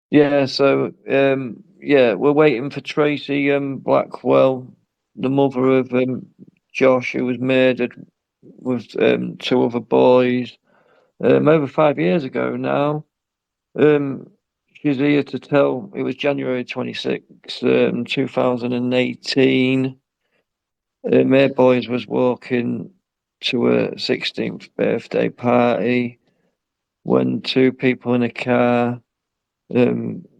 Yeah, so yeah, we're waiting for Tracy Blackwell, the mother of Josh, who was murdered with two other boys over 5 years ago now. Um, she's here to tell. It was January 26th, 2018. My boys was walking to a 16th birthday party when two people in a car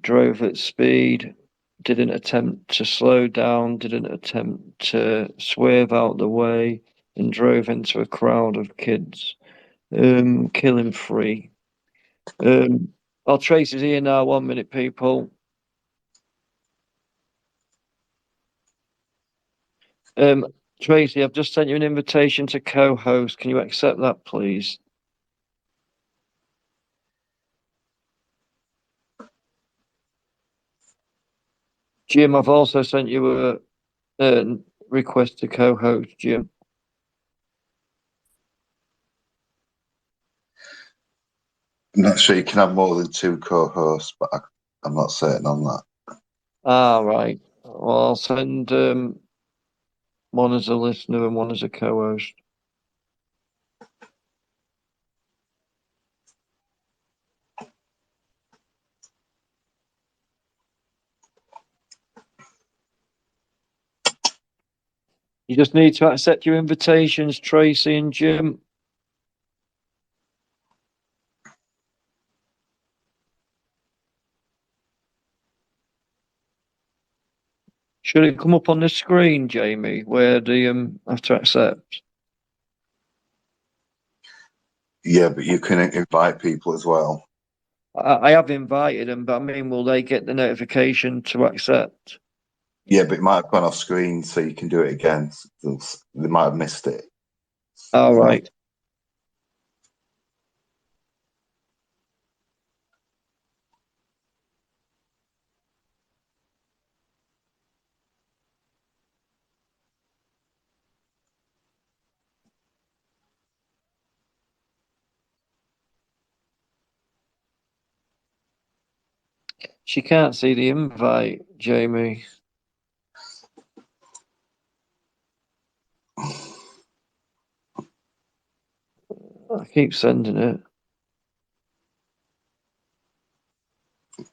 drove at speed, didn't attempt to slow down, didn't attempt to swerve out the way, and drove into a crowd of kids, killing three. Um, I'll trace his here now. 1 minute, people. Um, Tracy, I've just sent you an invitation to co-host. Can you accept that, please? Jim, I've also sent you a request to co-host, Jim. I'm not sure you can have more than two co-hosts, but I'm not certain on that. Ah, right. Well, I'll send one as a listener and one as a co-host. You just need to accept your invitations, Tracy and Jim. Should it come up on the screen, Jamie, where the have to accept? Yeah, but you can invite people as well. I have invited them, but I mean, will they get the notification to accept? Yeah, but it might have gone off screen, so you can do it again. They might have missed it. All right. She can't see the invite, Jamie. I keep sending it.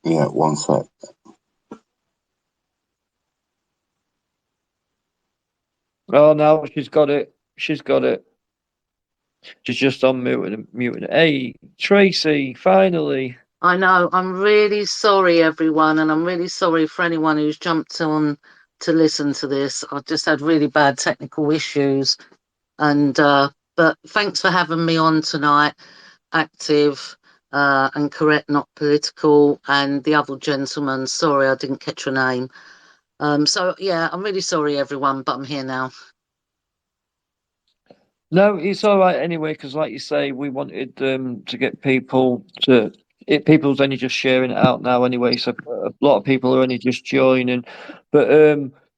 Yeah, one sec. Oh no, she's got it. She's got it. She's just on muting it. Hey, Tracy, finally. I know. I'm really sorry, everyone, and I'm really sorry for anyone who's jumped on to listen to this. I just had really bad technical issues, and but thanks for having me on tonight. Active and correct, not political, and the other gentleman. Sorry, I didn't catch your name. So yeah, I'm really sorry, everyone, but I'm here now. No, it's all right anyway, because like you say, we wanted to get people to it. People's only just sharing it out now anyway, so a lot of people are only just joining. But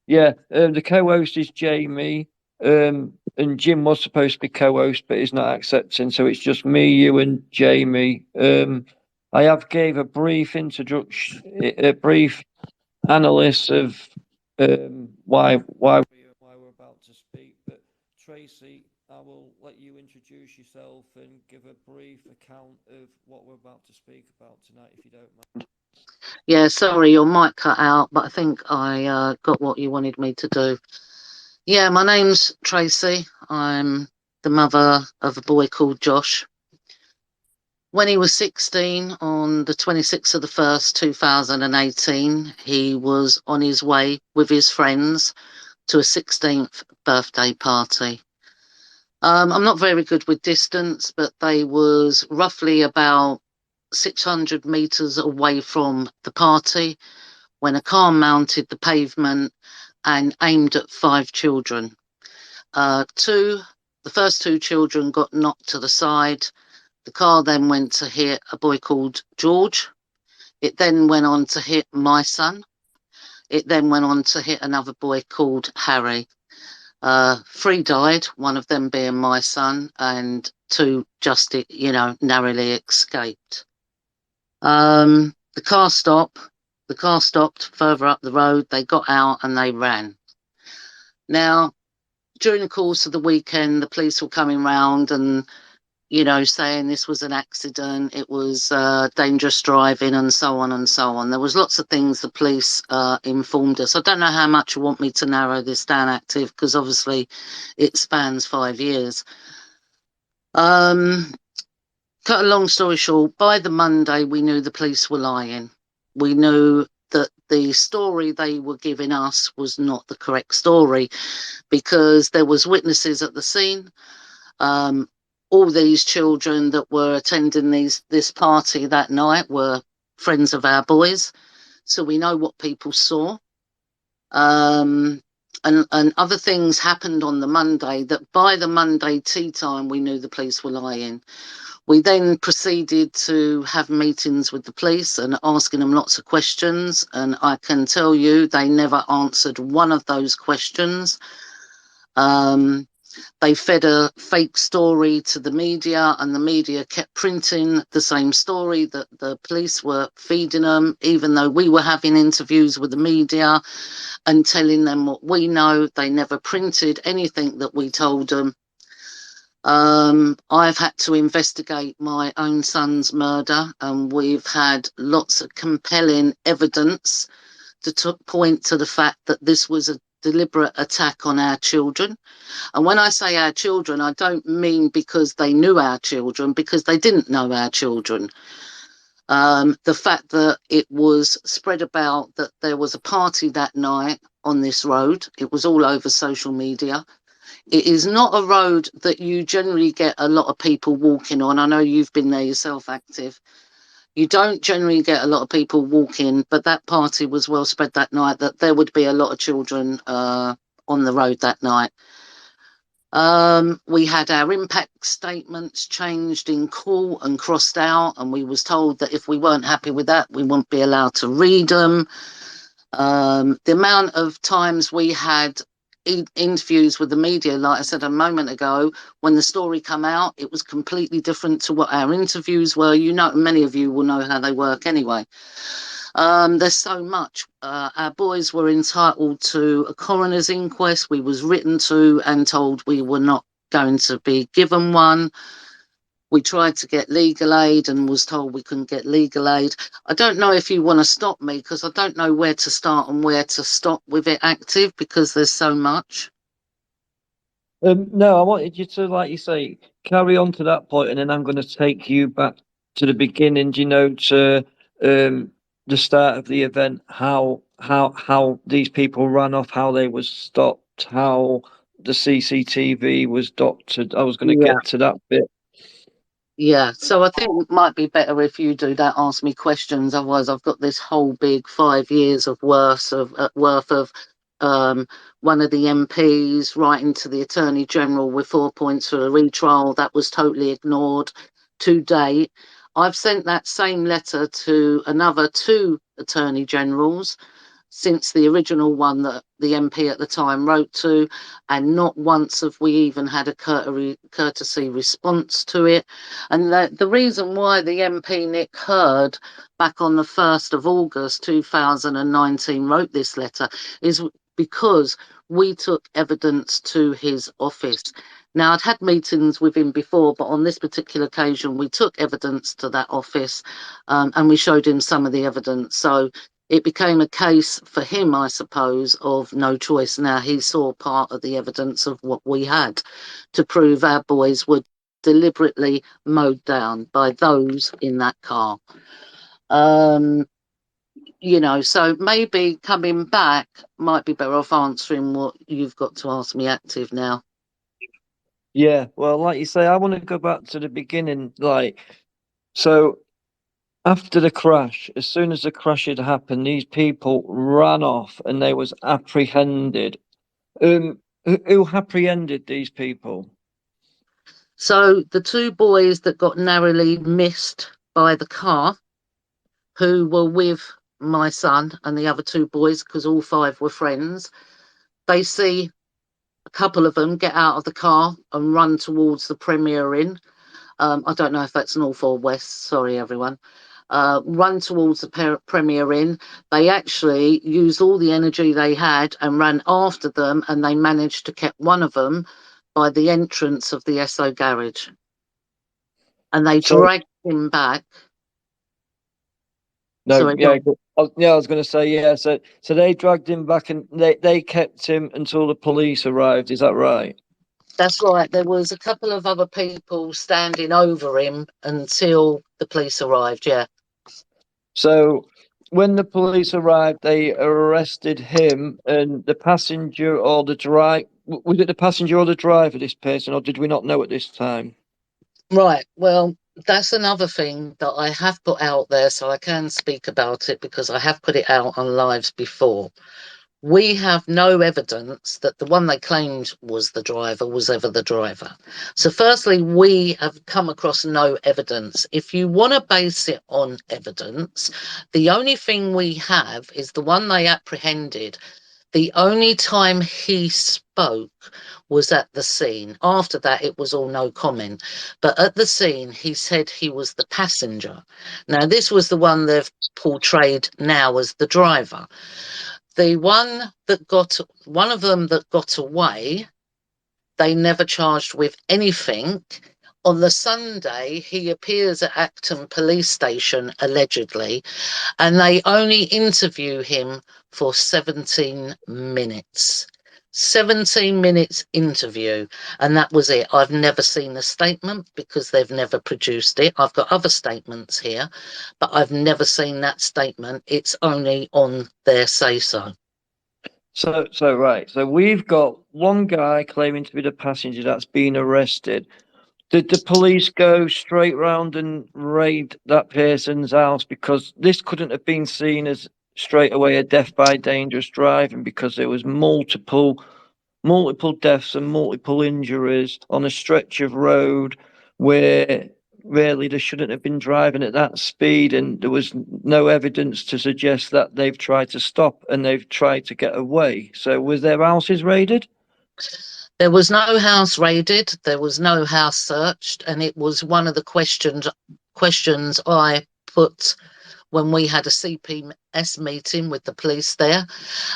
yeah, the co-host is Jamie. And Jim was supposed to be co-host, but he's not accepting, so it's just me, you, and Jamie. I have gave a brief introduction, a brief analysis of why we're about to speak. But Tracy, I will let you introduce yourself and give a brief account of what we're about to speak about tonight, if you don't mind. Yeah, sorry, your mic cut out, but I think I got what you wanted me to do. Yeah, my name's Tracy. I'm the mother of a boy called Josh. When he was 16, on the 26th of the 1st, 2018, he was on his way with his friends to a 16th birthday party. I'm not very good with distance, but they was roughly about 600 meters away from the party when a car mounted the pavement and aimed at five children. The first two children got knocked to the side. The car then went to hit a boy called George. It then went on to hit my son. It then went on to hit another boy called Harry. Three died, one of them being my son, and two just, narrowly escaped. The car stopped. The car stopped further up the road. They got out and they ran. Now, during the course of the weekend, the police were coming round and, you know, saying this was an accident, it was dangerous driving, and so on and so on. There was lots of things the police informed us. I don't know how much you want me to narrow this down, Active, because obviously it spans 5 years. Cut a long story short, by the Monday, we knew the police were lying. We knew that the story they were giving us was not the correct story, because there was witnesses at the scene. All these children that were attending this party that night were friends of our boys, so we know what people saw. And other things happened on the Monday that by the Monday tea time we knew the police were lying. We then proceeded to have meetings with the police and asking them lots of questions. And I can tell you they never answered one of those questions. They fed a fake story to the media, and the media kept printing the same story that the police were feeding them, even though we were having interviews with the media and telling them what we know. They never printed anything that we told them. I've had to investigate my own son's murder, and we've had lots of compelling evidence to point to the fact that this was a deliberate attack on our children. And when I say our children, I don't mean because they knew our children, because they didn't know our children. The fact that it was spread about that there was a party that night on this road, it was all over social media. It is not a road that you generally get a lot of people walking on. I know you've been there yourself, Active. You don't generally get a lot of people walking, but that party was well spread that night that there would be a lot of children on the road that night. We had our impact statements changed in court and crossed out, and we was told that if we weren't happy with that, we wouldn't be allowed to read them. The amount of times we had interviews with the media, like I said a moment ago, when the story come out, it was completely different to what our interviews were. You know, many of you will know how they work anyway. There's so much. Our boys were entitled to a coroner's inquest. We was written to and told we were not going to be given one. We tried to get legal aid and was told we couldn't get legal aid. I don't know if you want to stop me, because I don't know where to start and where to stop with it, Active, because there's so much. No, I wanted you to, like you say, carry on to that point, and then I'm going to take you back to the beginning, you know, to the start of the event, how these people ran off, how they was stopped, how the CCTV was doctored. I was going to Yeah. get to that bit. Yeah, so I think it might be better if you do that, ask me questions. Otherwise, I've got this whole big 5 years of worth of one of the MPs writing to the Attorney General with 4 points for a retrial. That was totally ignored to date. I've sent that same letter to another 2 Attorney Generals since the original one that the MP at the time wrote to, and not once have we even had a courtesy response to it. And the reason why the MP Nick Hurd back on the 1st of August 2019 wrote this letter is because we took evidence to his office. Now, I'd had meetings with him before, but on this particular occasion, we took evidence to that office and we showed him some of the evidence. So it became a case for him, I suppose, of no choice. Now he saw part of the evidence of what we had to prove our boys were deliberately mowed down by those in that car. You know, so maybe coming back might be better off answering what you've got to ask me, Active, now. Yeah, well, like you say, I want to go back to the beginning. Like, so after the crash, as soon as the crash had happened, these people ran off and they was apprehended. Who apprehended these people? So the 2 boys that got narrowly missed by the car, who were with my son and the other 2 boys, because all 5 were friends, they see a couple of them get out of the car and run towards the Premier Inn. I don't know if that's North or West. Sorry, everyone. run towards the Premier Inn. They actually used all the energy they had and ran after them, and they managed to catch one of them by the entrance of the SO garage. And they So dragged him back. no, Sorry, yeah, yeah. I was going to say yeah. So they dragged him back, and they kept him until the police arrived. Is that right? that's right. There was a couple of other people standing over him until the police arrived. Yeah. So when the police arrived, they arrested him and the passenger or the driver. Was it the passenger or the driver? This person, or did we not know at this time? Right. Well, that's another thing that I have put out there, so I can speak about it because I have put it out on lives before. We have no evidence that the one they claimed was the driver was ever the driver. So, firstly, we have come across no evidence. If you want to base it on evidence, the only thing we have is the one they apprehended. The only time he spoke was at the scene. After that, it was all no comment. But at the scene, he said he was the passenger. Now, this was the one they've portrayed now as the driver. The one of them that got away, they never charged with anything. On the Sunday, he appears at Acton police station, allegedly, and they only interview him for 17 minutes. 17 minutes interview, and that was it. I've never seen the statement because they've never produced it. I've got other statements here, but I've never seen that statement. It's only on their say so. So right. So we've got one guy claiming to be the passenger that's been arrested. Did the police go straight round and raid that person's house? Because this couldn't have been seen as straight away a death by dangerous driving because there was multiple deaths and multiple injuries on a stretch of road where really they shouldn't have been driving at that speed, and there was no evidence to suggest that they've tried to stop and they've tried to get away. So was their houses raided? There was no house raided, there was no house searched, and it was one of the questions I put when we had a CPS meeting with the police there,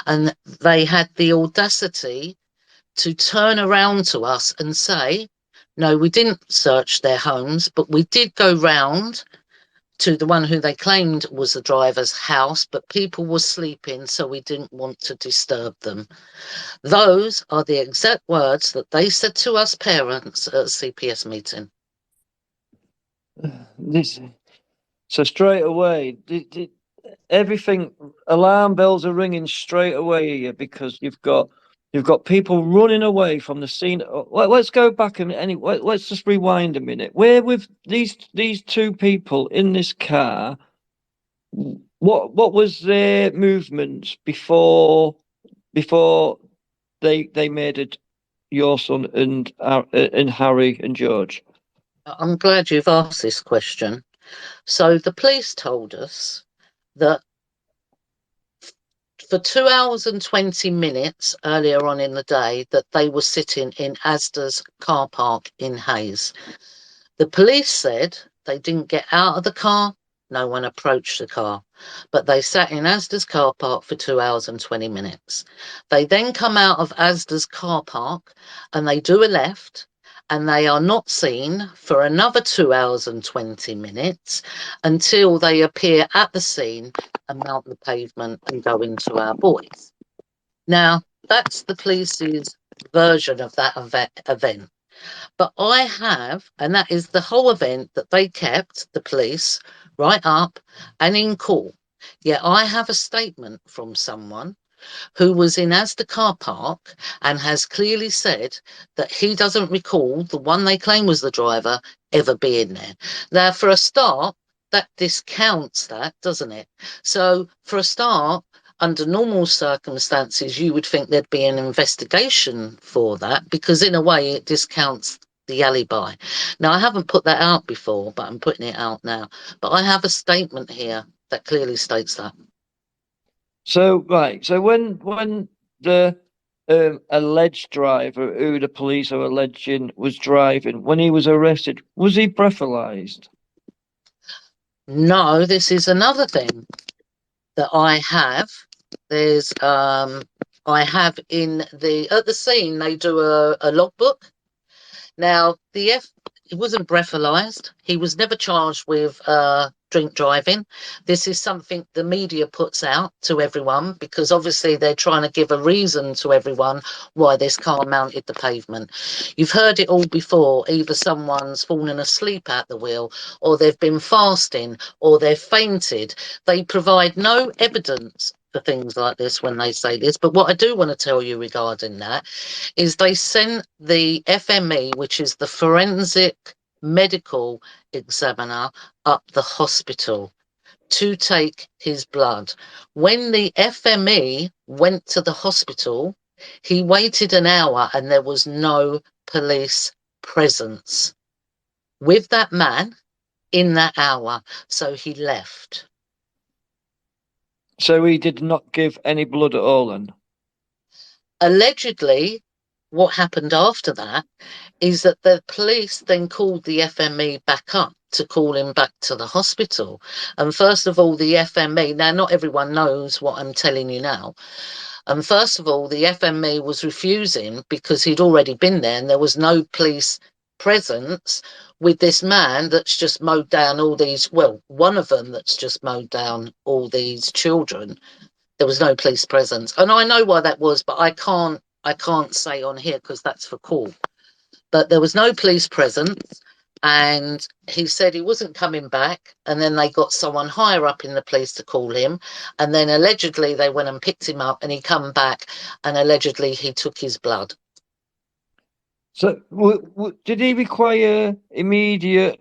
and they had the audacity to turn around to us and say, no, we didn't search their homes, but we did go round to the one who they claimed was the driver's house, but people were sleeping, so we didn't want to disturb them. Those are the exact words that they said to us parents at a CPS meeting. This so straight away, everything alarm bells are ringing straight away here because you've got people running away from the scene. Let's go back a minute. Let's just rewind a minute. Where with these two people in this car? What was their movements before they made it? Your son and Harry and George. I'm glad you've asked this question. So the police told us that for 2 hours and 20 minutes earlier on in the day that they were sitting in Asda's car park in Hayes. The police said they didn't get out of the car, no one approached the car, but they sat in Asda's car park for 2 hours and 20 minutes. They then come out of Asda's car park and they do a left, and they are not seen for another 2 hours and 20 minutes until they appear at the scene and mount the pavement and go into our boys. Now, that's the police's version of that event. But I have, and that is the whole event that they kept, the police, right up and in court. Yet I have a statement from someone who was in Asda car park and has clearly said that he doesn't recall the one they claim was the driver ever being there. Now, for a start, that discounts that, doesn't it? So, for a start, under normal circumstances, you would think there'd be an investigation for that because, in a way, it discounts the alibi. Now, I haven't put that out before, but I'm putting it out now. But I have a statement here that clearly states that. So right, so when the alleged driver, who the police are alleging was driving, when he was arrested, was he breathalyzed? No, this is another thing that I have. There's I have at the scene they do a logbook. Now he wasn't breathalyzed. He was never charged with drink driving. This is something the media puts out to everyone because obviously they're trying to give a reason to everyone why this car mounted the pavement. You've heard it all before. Either someone's fallen asleep at the wheel, or they've been fasting, or they've fainted. They provide no evidence for things like this when they say this. But what I do want to tell you regarding that is they sent the FME, which is the forensic medical examiner, up the hospital to take his blood. When the FME went to the hospital, he waited an hour and there was no police presence with that man in that hour. So he left. So he did not give any blood at all then? Allegedly, what happened after that is that the police then called the FME back up to call him back to the hospital. And first of all, the FME, now not everyone knows what I'm telling you now. And first of all, the FME was refusing because he'd already been there and there was no police presence with this man that's just mowed down all these, well, one of them that's just mowed down all these children. There was no police presence. And I know why that was, but I can't say on here because that's for court. But there was no police presence, and he said he wasn't coming back, and then they got someone higher up in the police to call him, and then allegedly they went and picked him up and he come back and allegedly he took his blood. So did he require immediate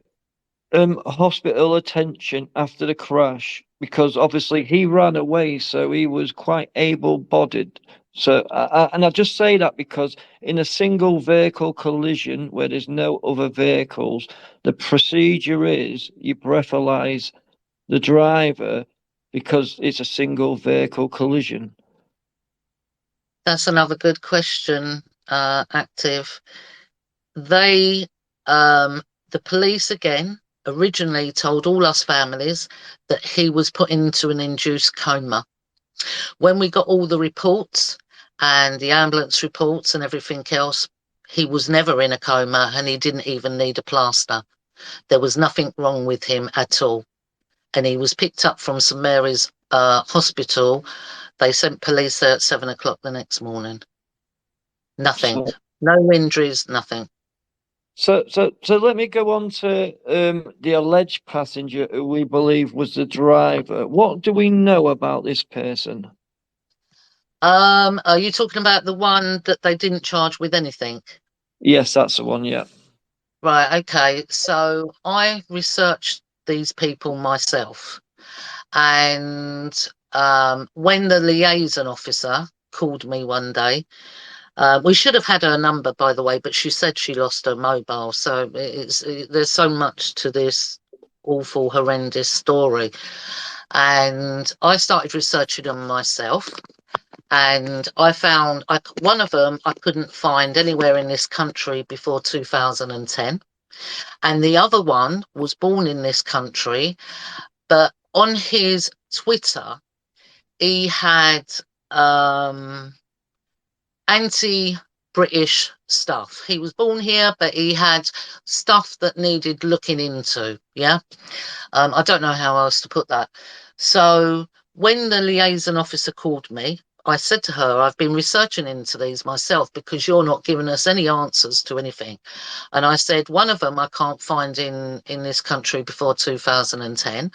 hospital attention after the crash? Because obviously he ran away, so he was quite able-bodied. So, and I just say that because in a single vehicle collision where there's no other vehicles, the procedure is you breathalyze the driver because it's a single vehicle collision. That's another good question, Active. They, the police again, originally told all us families that he was put into an induced coma. When we got all the reports and the ambulance reports and everything else, he was never in a coma and he didn't even need a plaster. There was nothing wrong with him at all. And he was picked up from St Mary's Hospital. They sent police there at 7 o'clock the next morning. Nothing. No injuries, nothing. So let me go on to the alleged passenger who we believe was the driver. What do we know about this person? Are you talking about the one that they didn't charge with anything? Yes, that's the one, yeah. Right, okay. So I researched these people myself. And when the liaison officer called me one day, we should have had her number, by the way, but she said she lost her mobile. So there's so much to this awful, horrendous story. And I started researching them myself. And I found one of them I couldn't find anywhere in this country before 2010. And the other one was born in this country, but on his Twitter, he had anti-British stuff. He was born here, but he had stuff that needed looking into. Yeah. I don't know how else to put that. So when the liaison officer called me, I said to her, I've been researching into these myself because you're not giving us any answers to anything. And I said, one of them I can't find in this country before 2010.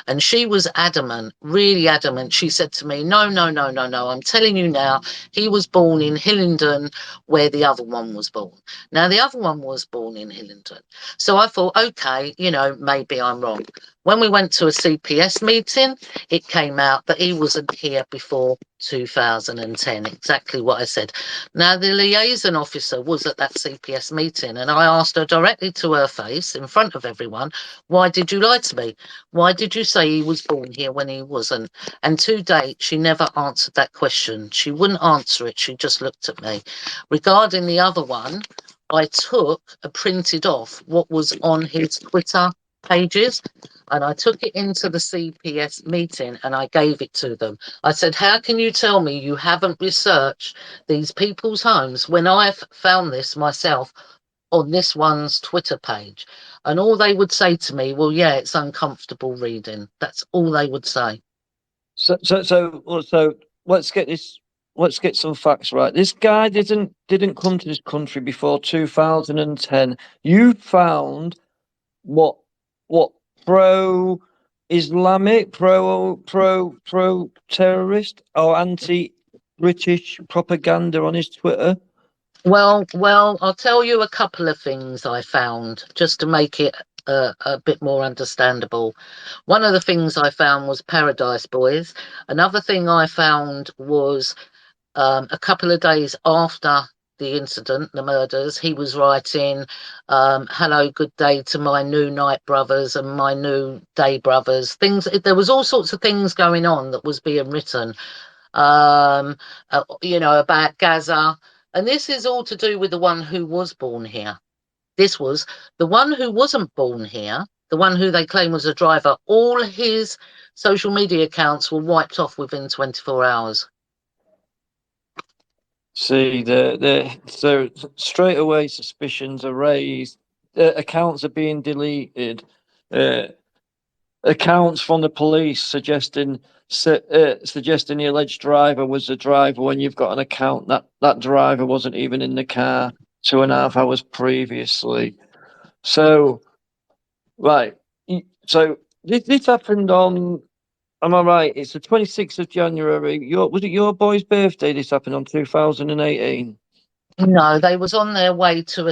And she was adamant, really adamant. She said to me, no, no, no, no, no. I'm telling you now, he was born in Hillingdon where the other one was born. Now, the other one was born in Hillingdon. So I thought, okay, maybe I'm wrong. When we went to a CPS meeting, it came out that he wasn't here before 2010, exactly what I said. Now, the liaison officer was at that CPS meeting, and I asked her directly to her face in front of everyone, why did you lie to me? Why did you say he was born here when he wasn't? And to date, she never answered that question. She wouldn't answer it. She just looked at me. Regarding the other one, I took and printed off what was on his Twitter pages, and I took it into the CPS meeting and I gave it to them. I said, how can you tell me you haven't researched these people's homes when I've found this myself on this one's Twitter page? And all they would say to me, well, yeah, it's uncomfortable reading. That's all they would say. So let's get this. Let's get some facts right. This guy didn't come to this country before 2010. You found what pro Islamic, pro terrorist or anti British propaganda on his Twitter. Well, I'll tell you a couple of things I found just to make it a bit more understandable. One of the things I found was Paradise Boys. Another thing I found was a couple of days after the incident, the murders, he was writing, hello, good day to my new night brothers and my new day brothers. Things, there was all sorts of things going on that was being written, about Gaza. And this is all to do with the one who was born here. This was the one who wasn't born here, the one who they claim was a driver. All his social media accounts were wiped off within 24 hours. See, so straight away suspicions are raised. Accounts are being deleted. Accounts from the police suggesting the alleged driver was the driver when you've got an account that driver wasn't even in the car 2.5 hours previously. So, right. So this happened on. Am I right? It's the 26th of January. Was it your boy's birthday? This happened on 2018. No, they was on their way to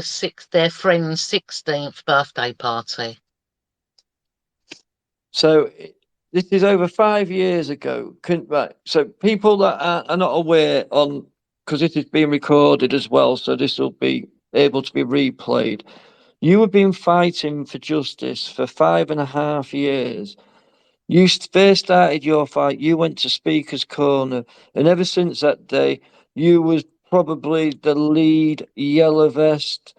their friend's 16th birthday party. So this is over 5 years ago. Right. So people that are not aware because this is being recorded as well, so this will be able to be replayed. You have been fighting for justice for 5.5 years. You first started your fight. You went to Speaker's Corner, and ever since that day, you was probably the lead yellow vest.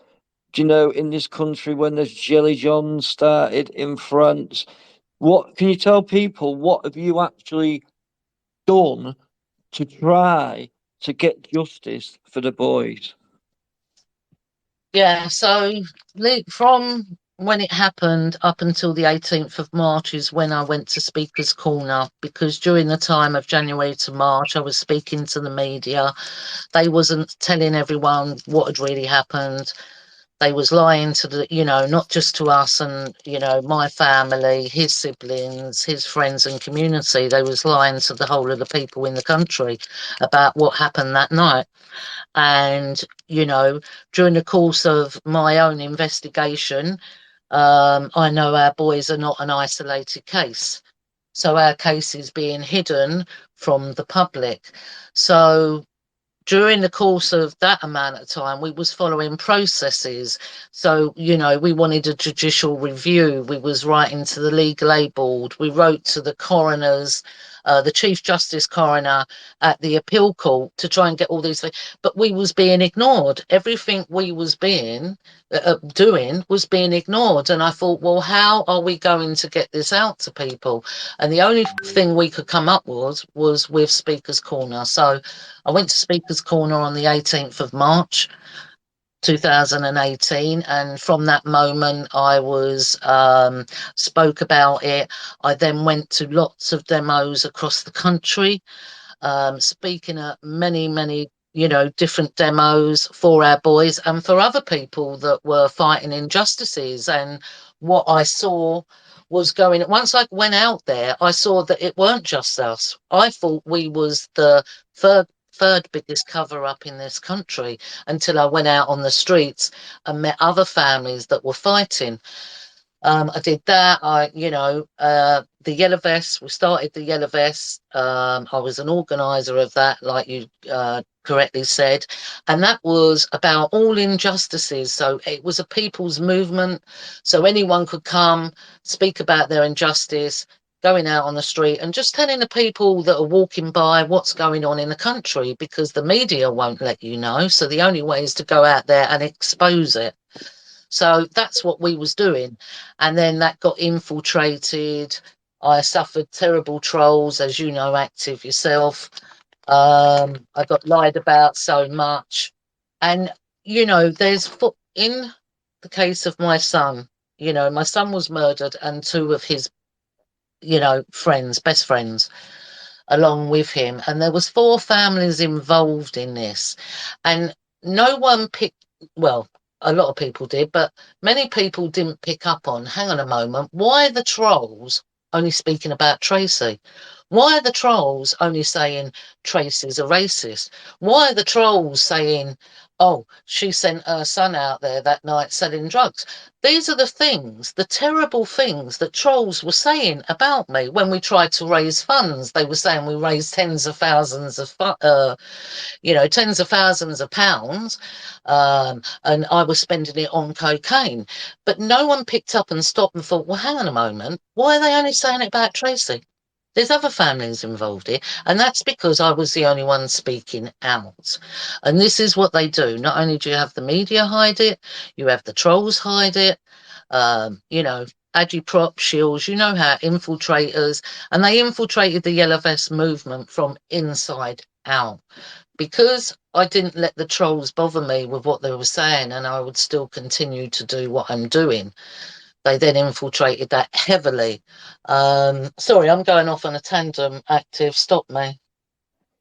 Do you know in this country when there's Jelly John started in France? What can you tell people? What have you actually done to try to get justice for the boys? Yeah, so from when it happened up until the 18th of March is when I went to Speaker's Corner, because during the time of January to March, I was speaking to the media. They wasn't telling everyone what had really happened. They was lying to not just to us and, my family, his siblings, his friends and community. They was lying to the whole of the people in the country about what happened that night. And, during the course of my own investigation, I know our boys are not an isolated case. So our case is being hidden from the public. So during the course of that amount of time, we was following processes. So, we wanted a judicial review. We was writing to the legal aid board. We wrote to the coroners, the Chief Justice Coroner at the appeal court to try and get all these things. But we was being ignored. Everything we was doing was being ignored. And I thought, well, how are we going to get this out to people? And the only thing we could come up was with Speaker's Corner. So I went to Speaker's Corner on the 18th of March 2018, and from that moment I was spoke about it. I then went to lots of demos across the country, speaking at many different demos for our boys and for other people that were fighting injustices. And what I saw was going, once I went out there, I saw that it weren't just us. I thought we was the third biggest cover up in this country, until I went out on the streets and met other families that were fighting. I did that. The Yellow Vests, we started the Yellow Vests. I was an organizer of that, like you correctly said. And that was about all injustices. So it was a people's movement. So anyone could come, speak about their injustice, going out on the street and just telling the people that are walking by what's going on in the country, because the media won't let you know. So the only way is to go out there and expose it. So that's what we was doing. And then that got infiltrated. I suffered terrible trolls, as you know, Active yourself. I got lied about so much. And, you know, in the case of my son, you know, my son was murdered and two of his, you know, friends, best friends, along with him, and there was four families involved in this, and no one picked, well, a lot of people did, but many people didn't pick up on, hang on a moment, why are the trolls only speaking about Tracy? Why are the trolls only saying Tracy's a racist? Why are the trolls saying, oh, she sent her son out there that night selling drugs? These are the things, the terrible things that trolls were saying about me when we tried to raise funds. They were saying we raised tens of thousands of, you know, tens of thousands of pounds, and I was spending it on cocaine. But no one picked up and stopped and thought, well, hang on a moment, why are they only saying it about Tracy? There's other families involved here, and that's because I was the only one speaking out. And this is what they do. Not only do you have the media hide it, you have the trolls hide it. You know, agitprop, shields, you know how infiltrators, and they infiltrated the Yellow Vest movement from inside out. Because I didn't let the trolls bother me with what they were saying, and I would still continue to do what I'm doing, they then infiltrated that heavily. Sorry, I'm going off on a tandem. Active, stop me.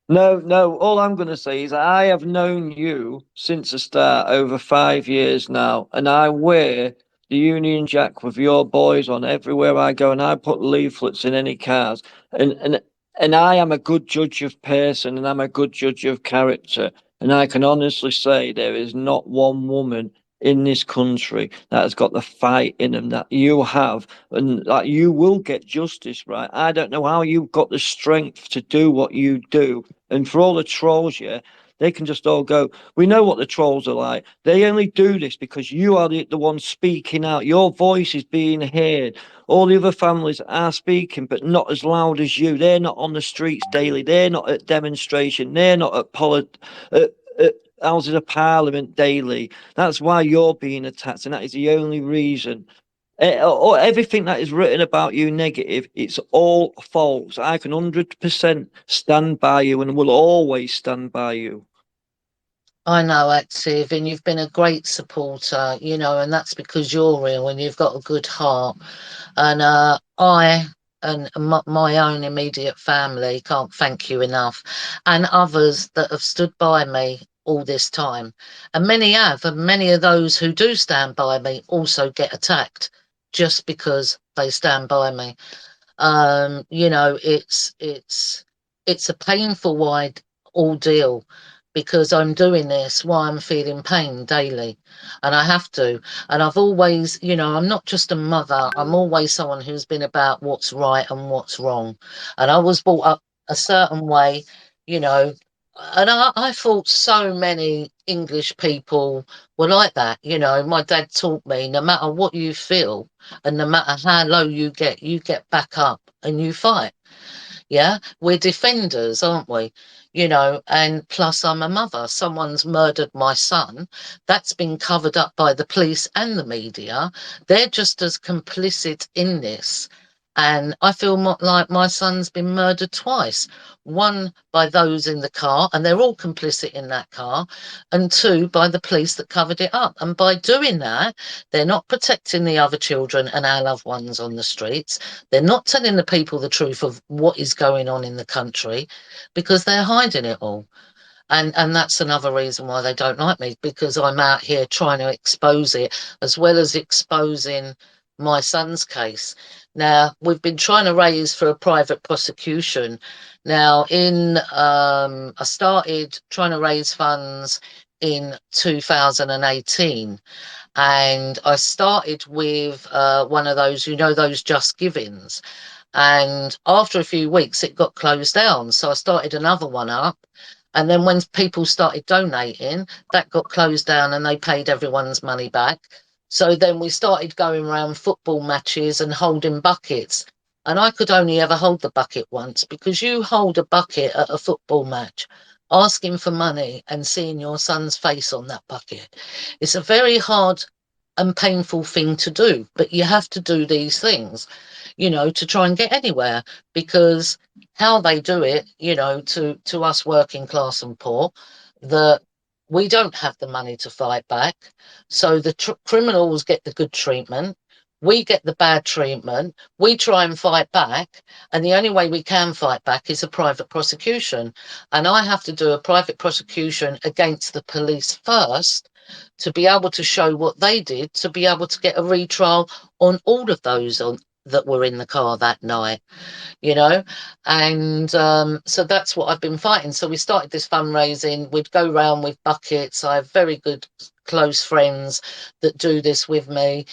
No, no. All I'm going to say is I have known you since the start, over 5 years now, and I wear the Union Jack with your boys on everywhere I go, and I put leaflets in any cars, and and I am a good judge of person, and I'm a good judge of character, and I can honestly say there is not one woman in this country that has got the fight in them that you have, and like you will get justice, right? I don't know how you've got the strength to do what you do, and for all the trolls, yeah, they can just all go. We know what the trolls are like. They only do this because you are the one speaking out. Your voice is being heard. All the other families are speaking, but not as loud as you. They're not on the streets daily. They're not at demonstration. They're not at Houses of Parliament daily. That's why you're being attacked, and that is the only reason. Or everything that is written about you negative, it's all false. I can 100% stand by you and will always stand by you. I know, Active, and you've been a great supporter, you know, and that's because you're real and you've got a good heart. And I and my own immediate family can't thank you enough, and others that have stood by me all this time. And many have, and many of those who do stand by me also get attacked just because they stand by me. You know, it's a painful wide ordeal because I'm doing this while I'm feeling pain daily, and I have to. And I've always, you know, I'm not just a mother. I'm always someone who's been about what's right and what's wrong. And I was brought up a certain way, you know. And I thought so many English people were like that. You know, my dad taught me no matter what you feel, and no matter how low you get back up and you fight. Yeah, we're defenders, aren't we? You know, and plus I'm a mother. Someone's murdered my son. That's been covered up by the police and the media. They're just as complicit in this. And I feel like my son's been murdered twice. One by those in the car, and they're all complicit in that car, and two by the police that covered it up. And by doing that, they're not protecting the other children and our loved ones on the streets. They're not telling the people the truth of what is going on in the country because they're hiding it all. And that's another reason why they don't like me, because I'm out here trying to expose it as well as exposing my son's case. Now, we've been trying to raise for a private prosecution. Now, I started trying to raise funds in 2018, and I started with one of those, you know, those Just Givings. And after a few weeks, it got closed down. So I started another one up. And then when people started donating, that got closed down and they paid everyone's money back. So then we started going around football matches and holding buckets. And I could only ever hold the bucket once, because you hold a bucket at a football match, asking for money and seeing your son's face on that bucket. It's a very hard and painful thing to do, but you have to do these things, to try and get anywhere, because how they do it, to us working class and poor, that we don't have the money to fight back. So the criminals get the good treatment. We get the bad treatment. We try and fight back. And the only way we can fight back is a private prosecution. And I have to do a private prosecution against the police first to be able to show what they did, to be able to get a retrial on all of those that were in the car that night, and so that's what I've been fighting. So we started this fundraising. We'd go round with buckets. I have very good close friends that do this with me,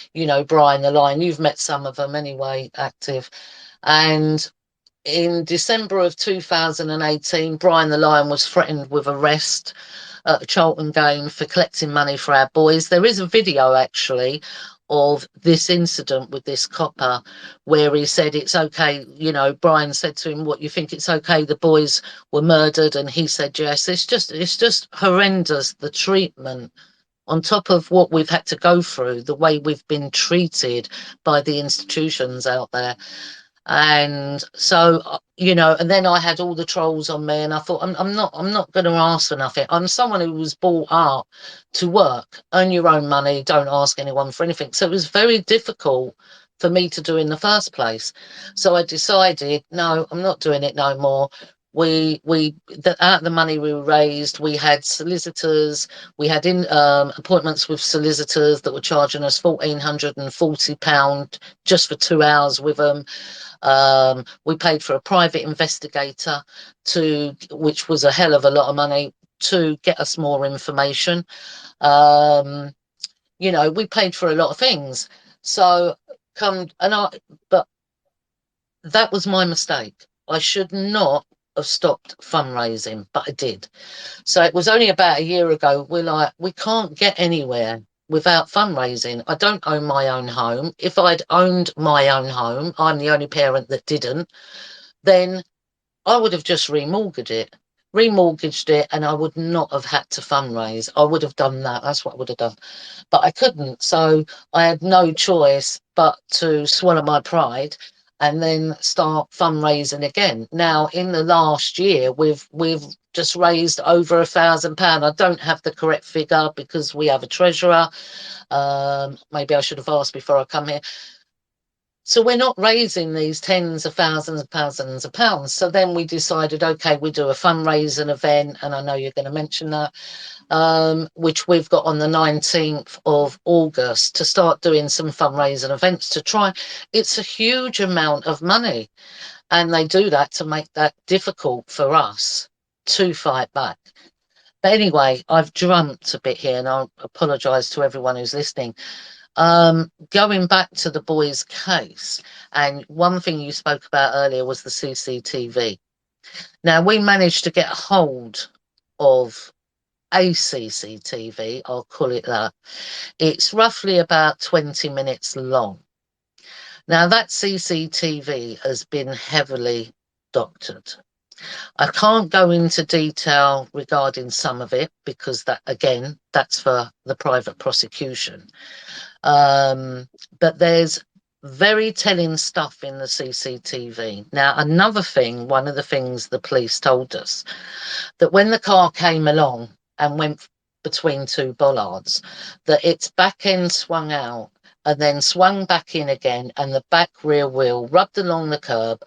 Brian the Lion. You've met some of them anyway, active. And in December of 2018, Brian the Lion was threatened with arrest at a Charlton game for collecting money for our boys. There is a video actually of this incident with this copper where he said it's okay. Brian said to him, "What, you think it's okay the boys were murdered?" And he said yes. It's just horrendous, the treatment, on top of what we've had to go through, the way we've been treated by the institutions out there. And so, and then I had all the trolls on me, and I thought, I'm not going to ask for nothing. I'm someone who was brought up to work, earn your own money, don't ask anyone for anything. So it was very difficult for me to do in the first place. So I decided, no, I'm not doing it no more. Out of the money we raised, we had solicitors, we had appointments with solicitors that were charging us £1,440 just for 2 hours with them. We paid for a private investigator which was a hell of a lot of money, to get us more information. We paid for a lot of things. So but that was my mistake. I should not have stopped fundraising, but I did. So it was only about a year ago, we're like, we can't get anywhere without fundraising. I don't own my own home. If I'd owned my own home, I'm the only parent that didn't, then I would have just remortgaged it, and I would not have had to fundraise. I would have done that. That's what I would have done. But I couldn't. So I had no choice but to swallow my pride and then start fundraising again. Now, in the last year, we've just raised over £1,000. I don't have the correct figure because we have a treasurer. Maybe I should have asked before I come here. So we're not raising these tens of thousands of pounds. So then we decided, okay, we do a fundraising event, and I know you're going to mention that, which we've got on the 19th of August, to start doing some fundraising events to try. It's a huge amount of money, and they do that to make that difficult for us to fight back. But anyway, I've dreamt a bit here, and I'll apologise to everyone who's listening. Going back to the boys' case, and one thing you spoke about earlier was the CCTV. Now, we managed to get hold of a CCTV, I'll call it that. It's roughly about 20 minutes long. Now, that CCTV has been heavily doctored. I can't go into detail regarding some of it because that's for the private prosecution. But there's very telling stuff in the CCTV. Now, one of the things the police told us, that when the car came along and went between two bollards, that its back end swung out and then swung back in again, and the back rear wheel rubbed along the curb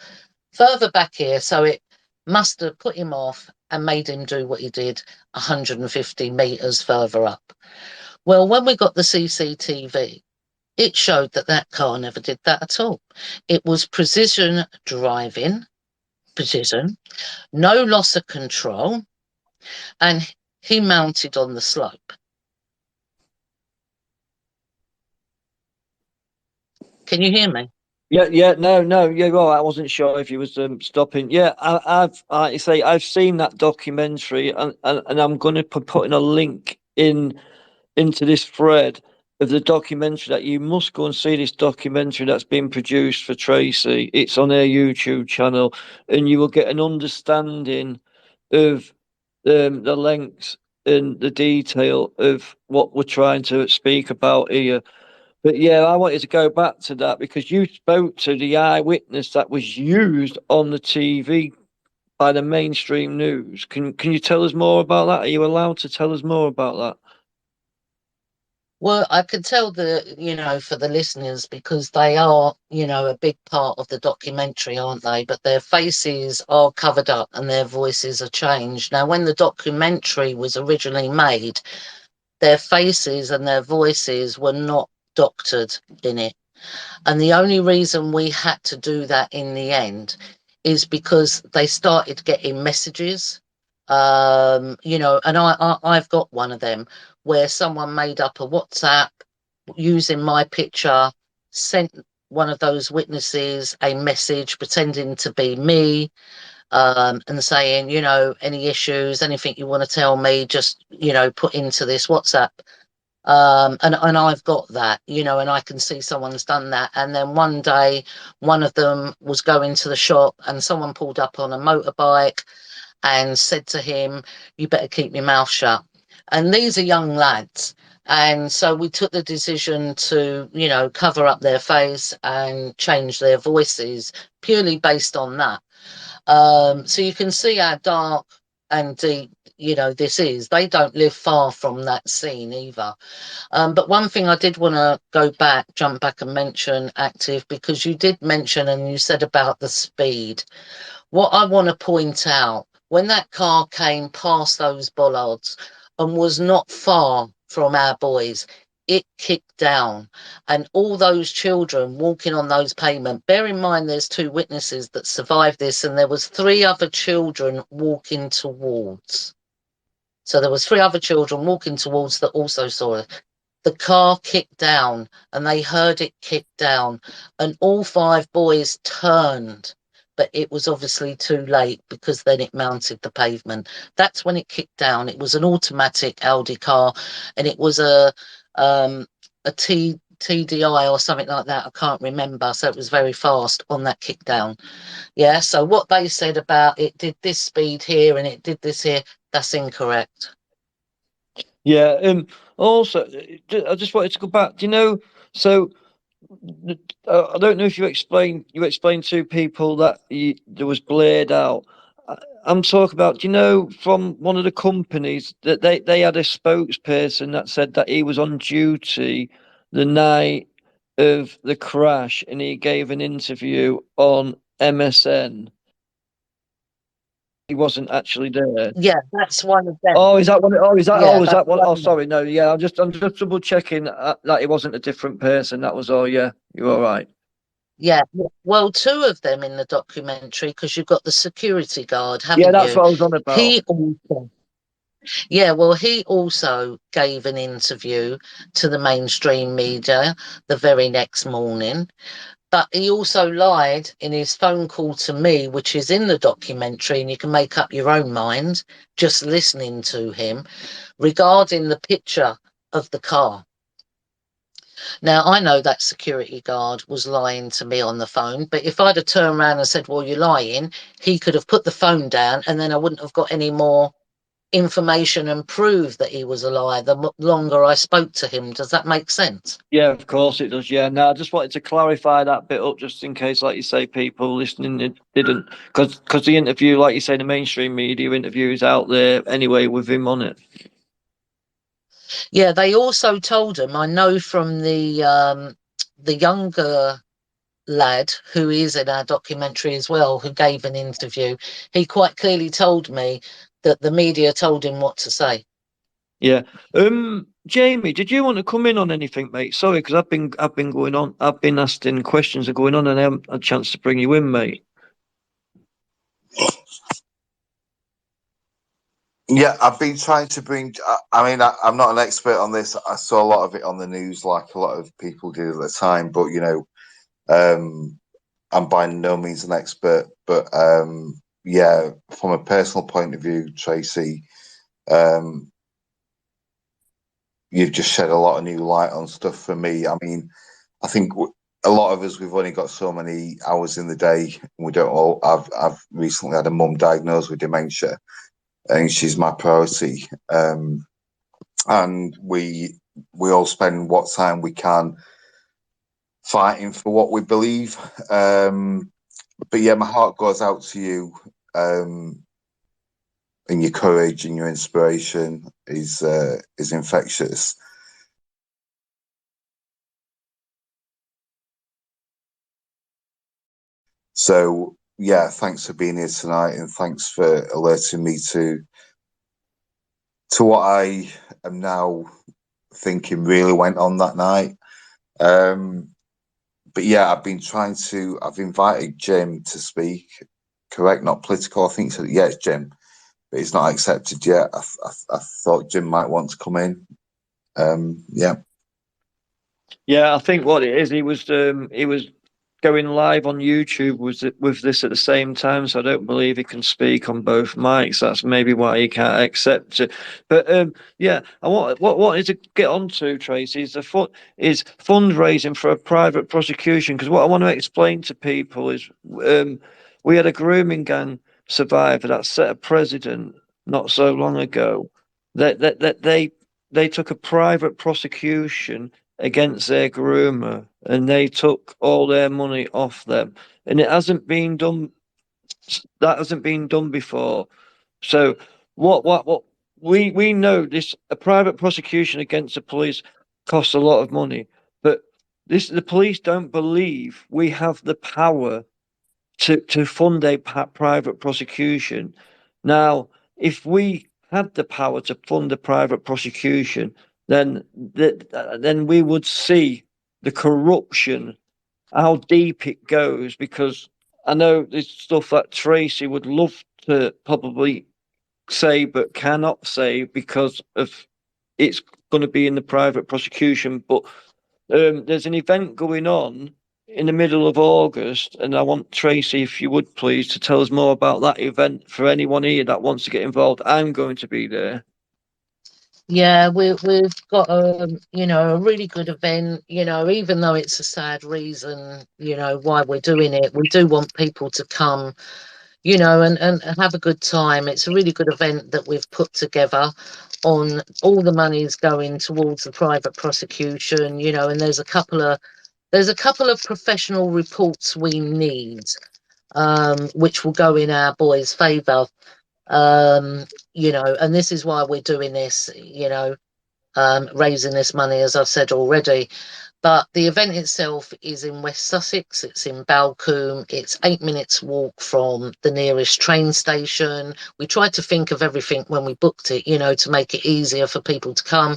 further back here, so it must have put him off and made him do what he did 150 meters further up. Well, when we got the CCTV, it showed that car never did that at all. It was precision driving, no loss of control, and he mounted on the slope. Can you hear me? Yeah, no, you're right. I wasn't sure if you was stopping. Yeah, I've seen that documentary, and I'm going to put in a link into this thread of the documentary that you must go and see. This documentary that's been produced for Tracy. It's on her YouTube channel, and you will get an understanding of the lengths and the detail of what we're trying to speak about here. But yeah, I wanted to go back to that because you spoke to the eyewitness that was used on the TV by the mainstream news. Can you tell us more about that? Are you allowed to tell us more about that? Well, I could tell for the listeners, because they are, a big part of the documentary, aren't they? But their faces are covered up and their voices are changed. Now, when the documentary was originally made, their faces and their voices were not doctored in it. And the only reason we had to do that in the end is because they started getting messages. And I've got one of them where someone made up a WhatsApp using my picture, sent one of those witnesses a message pretending to be me, and saying, any issues, anything you want to tell me, just, put into this WhatsApp. And I've got that, and I can see someone's done that. And then one day, one of them was going to the shop, and someone pulled up on a motorbike and said to him, "You better keep your mouth shut." And these are young lads. And so we took the decision to, cover up their face and change their voices purely based on that. So you can see how dark and deep, this is. They don't live far from that scene either. But one thing I did want to jump back and mention, Active, because you did mention and you said about the speed. What I want to point out, when that car came past those bollards and was not far from our boys, it kicked down. And all those children walking on those pavement, bear in mind there's two witnesses that survived this, and there was three other children walking towards. So there was three other children walking towards that also saw it. The car kicked down and they heard it kick down, and all five boys turned, but it was obviously too late because then it mounted the pavement. That's when it kicked down. It was an automatic Audi car, and it was a TDI or something like that. I can't remember. So it was very fast on that kick down. Yeah. So what they said about it did this speed here and it did this here, that's incorrect. Yeah. Also, I just wanted to go back. So I don't know if you explained to people that there was blurred out. I'm talking about, from one of the companies that they had a spokesperson that said that he was on duty the night of the crash and he gave an interview on MSN. He wasn't actually there. Yeah, that's one of them. Oh, is that one? Oh, is that? Yeah, Oh, is that's that one? one Oh, of them. sorry. No, yeah. I'm just double checking that it wasn't a different person. That was all. Yeah, you're all right. Yeah, well, two of them in the documentary, because you've got the security guard, Yeah, haven't that's you? what I was on about. He also, yeah, well, he also gave an interview to the mainstream media the very next morning, but he also lied in his phone call to me, which is in the documentary, and you can make up your own mind just listening to him regarding the picture of the car. Now, I know that security guard was lying to me on the phone, but if I'd have turned around and said, "Well, you're lying," he could have put the phone down and then I wouldn't have got any more information and prove that he was a liar the longer I spoke to him. Does that make sense? Yeah, of course it does. Yeah. No, I just wanted to clarify that bit up, just in case, like you say, people listening didn't, because the interview, like you say, the mainstream media interview is out there anyway with him on it. Yeah, they also told him, I know from the younger lad who is in our documentary as well, who gave an interview, he quite clearly told me that the media told him what to say. Yeah. Jamie, did you want to come in on anything, mate? Sorry, because I've been going on. I've been asking questions are going on, and I haven't had a chance to bring you in, mate. Yeah, I've been trying to bring. I mean, I'm not an expert on this. I saw a lot of it on the news, like a lot of people did at the time. But I'm by no means an expert. But yeah, from a personal point of view, Tracy, um, you've just shed a lot of new light on stuff for me. I mean, I think a lot of us, we've only got so many hours in the day. We don't all. I've recently had a mum diagnosed with dementia, and she's my priority. And we all spend what time we can fighting for what we believe. But yeah, my heart goes out to you, and your courage and your inspiration is infectious. So yeah, thanks for being here tonight, and thanks for alerting me to what I am now thinking really went on that night. But yeah, I've invited Jim to speak. Correct, not political. I think so. Yeah, it's Jim, but he's not accepted yet. I thought Jim might want to come in. Yeah. Yeah, I think what it is, he was going live on YouTube with this at the same time, so I don't believe he can speak on both mics. That's maybe why he can't accept it. But yeah, I wanted to get on to, Tracy, is fundraising for a private prosecution, because what I want to explain to people is we had a grooming gang survivor that set a precedent not so long ago that they took a private prosecution against their groomer, and they took all their money off them, and it hasn't been done. That hasn't been done before. So what we know, this a private prosecution against the police costs a lot of money, but the police don't believe we have the power to fund a private prosecution. Now, if we had the power to fund a private prosecution, then we would see the corruption, how deep it goes. Because I know there's stuff that Tracy would love to probably say but cannot say because of it's going to be in the private prosecution. But there's an event going on in the middle of August, and I want Tracy, if you would please, to tell us more about that event for anyone here that wants to get involved. I'm going to be there. Yeah, we've got a really good event. Even though it's a sad reason, why we're doing it, we do want people to come, and have a good time. It's a really good event that we've put together. On all the money's going towards the private prosecution, and there's a couple of professional reports we need, which will go in our boys' favour. And this is why we're doing this, raising this money, as I've said already. But the event itself is in West Sussex. It's in Balcombe. It's 8 minutes walk from the nearest train station. We tried to think of everything when we booked it, to make it easier for people to come.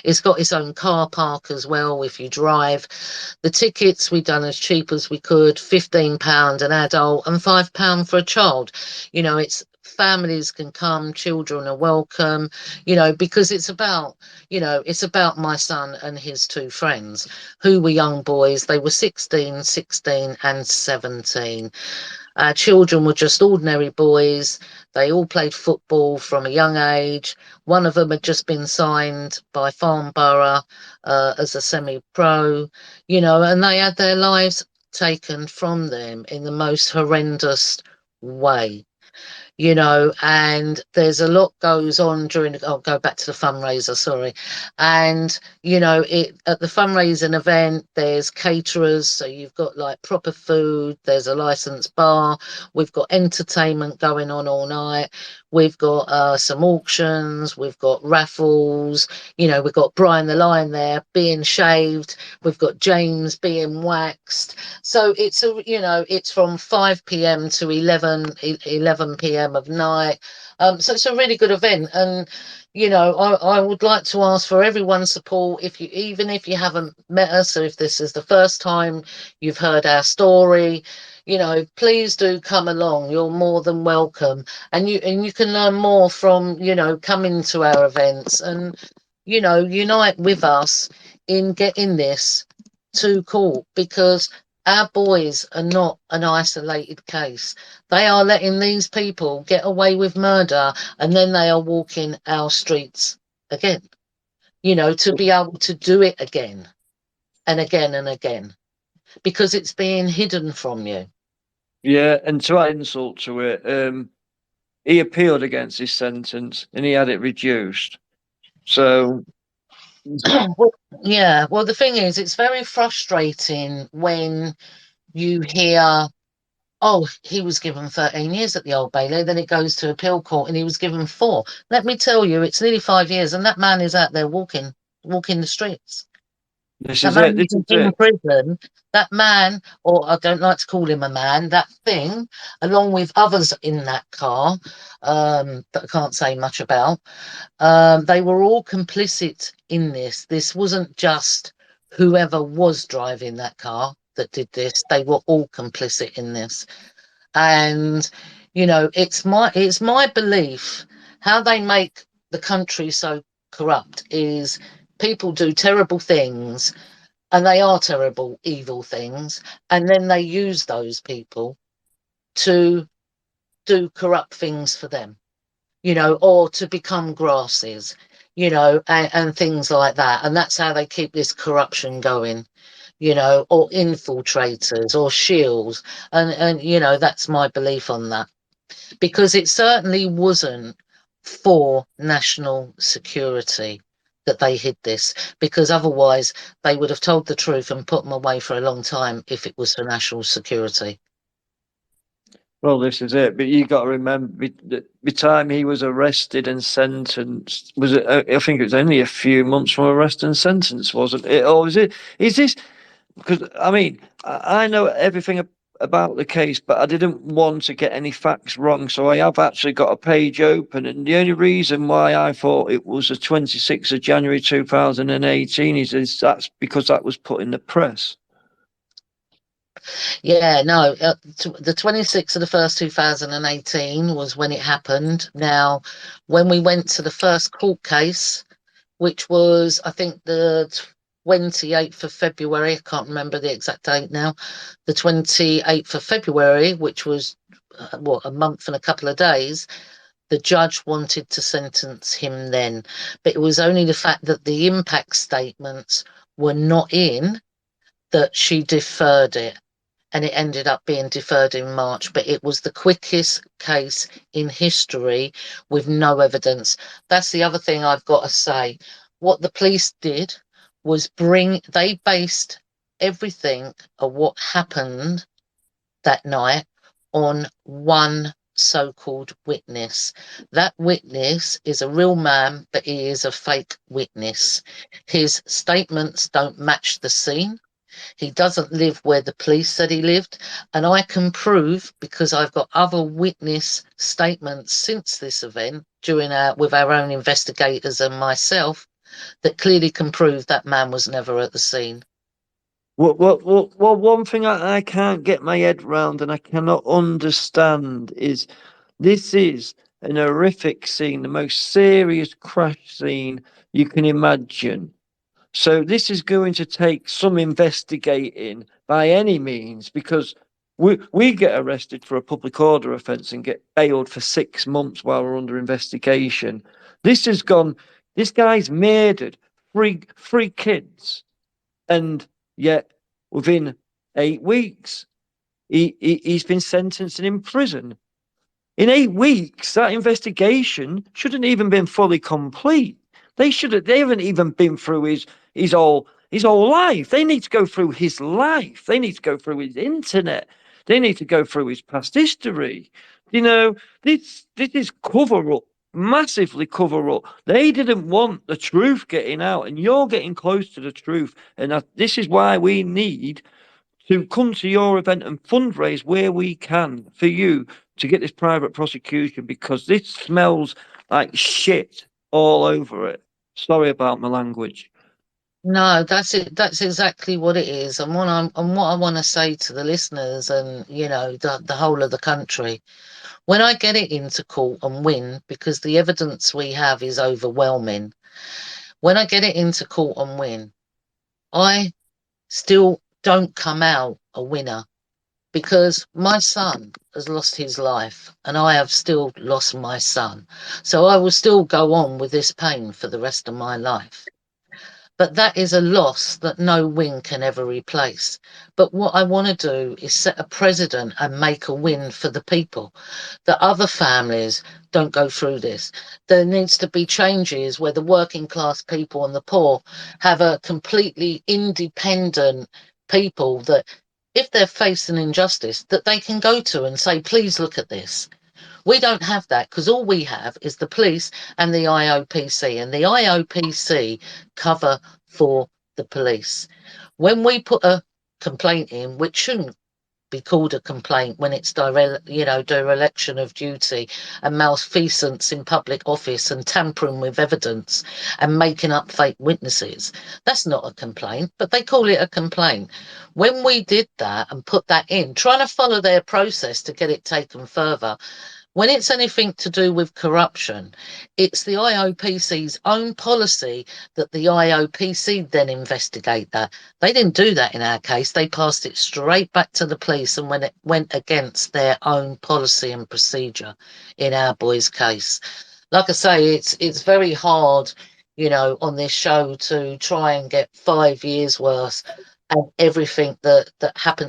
It's got its own car park as well if you drive. The tickets we done as cheap as we could, £15 an adult and £5 for a child. It's families can come, children are welcome, because it's about my son and his two friends who were young boys. They were 16, 16 and 17. Our children were just ordinary boys. They all played football from a young age. One of them had just been signed by Farnborough as a semi-pro, and they had their lives taken from them in the most horrendous way. And there's a lot goes on I'll go back to the fundraiser, sorry. And, it at the fundraising event, there's caterers, so you've got like proper food, there's a licensed bar, we've got entertainment going on all night, we've got some auctions, we've got raffles, we've got Brian the Lion there being shaved, we've got James being waxed. So it's from 5 p.m. to 11 p.m. of night. So it's a really good event, and I would like to ask for everyone's support. Even if you haven't met us, or if this is the first time you've heard our story, please do come along. You're more than welcome, and you can learn more from coming to our events, and unite with us in getting this to court, because our boys are not an isolated case. They are letting these people get away with murder, and then they are walking our streets again, to be able to do it again and again and again, because it's being hidden from you. Yeah, and to add insult to it, he appealed against his sentence and he had it reduced. So Well, yeah, well, the thing is, it's very frustrating when you hear, oh, he was given 13 years at the Old Bailey, then it goes to appeal court and he was given 4. Let me tell you, it's nearly 5 years, and that man is out there walking the streets. This That is man it. This is isn't in it. prison. That man, or I don't like to call him a man, that thing, along with others in that car, that I can't say much about, they were all complicit in this. This wasn't just whoever was driving that car that did this. They were all complicit in this. And it's my belief how they make the country so corrupt is people do terrible things, and they are terrible, evil things, and then they use those people to do corrupt things for them, or to become grasses, and things like that. And that's how they keep this corruption going, or infiltrators or shields. And that's my belief on that, because it certainly wasn't for national security that they hid this, because otherwise they would have told the truth and put them away for a long time if it was for national security. Well, this is it. But you got to remember, the time he was arrested and sentenced was it? I think it was only a few months from arrest and sentence, wasn't it? Or is it? Is this? Because I mean, I know everything about the case, but I didn't want to get any facts wrong, so I have actually got a page open. And the only reason why I thought it was the 26th of January 2018 is that's because that was put in the press. Yeah, no, the 26th of the first 2018 was when it happened. Now, when we went to the first court case, which was, I think, the 28th of February, I can't remember the exact date now, the 28th of February, which was, a month and a couple of days, the judge wanted to sentence him then. But it was only the fact that the impact statements were not in that she deferred it, and it ended up being deferred in March. But it was the quickest case in history with no evidence. That's the other thing I've got to say. What the police did was they based everything of what happened that night on one so-called witness. That witness is a real man, but he is a fake witness. His statements don't match the scene. He doesn't live where the police said he lived. And I can prove, because I've got other witness statements since this event, with our own investigators and myself, that clearly can prove that man was never at the scene. Well, one thing I can't get my head round and I cannot understand is this is an horrific scene, the most serious crash scene you can imagine. So this is going to take some investigating by any means, because we get arrested for a public order offence and get bailed for 6 months while we're under investigation. This has gone. This guy's murdered three kids, and yet within 8 weeks he's been sentenced and in prison. In 8 weeks, that investigation shouldn't even been fully complete. They haven't even been through his whole life. They need to go through his life. They need to go through his internet. They need to go through his past history. You know, this is cover up, massively cover up. They didn't want the truth getting out, and you're getting close to the truth. And this is why we need to come to your event and fundraise where we can for you to get this private prosecution, because this smells like shit all over it. Sorry about my language. No, that's it. That's exactly what it is. And what I want to say to the listeners, and the whole of the country, when I get it into court and win, because the evidence we have is overwhelming. When I get it into court and win, I still don't come out a winner, because my son has lost his life and I have still lost my son. So I will still go on with this pain for the rest of my life. But that is a loss that no win can ever replace. But what I want to do is set a precedent and make a win for the people, that other families don't go through this. There needs to be changes where the working class people and the poor have a completely independent people that, if they're facing injustice, that they can go to and say, please look at this. We don't have that because all we have is the police and the IOPC, and the IOPC cover for the police. When we put a complaint in, which shouldn't be called a complaint when it's dereliction of duty and malfeasance in public office and tampering with evidence and making up fake witnesses. That's not a complaint, but they call it a complaint. When we did that and put that in, trying to follow their process to get it taken further, when it's anything to do with corruption, it's the IOPC's own policy that the IOPC then investigate that. They didn't do that in our case. They passed it straight back to the police, and when it went against their own policy and procedure in our boy's case. Like I say, it's very hard, on this show to try and get 5 years worth and everything that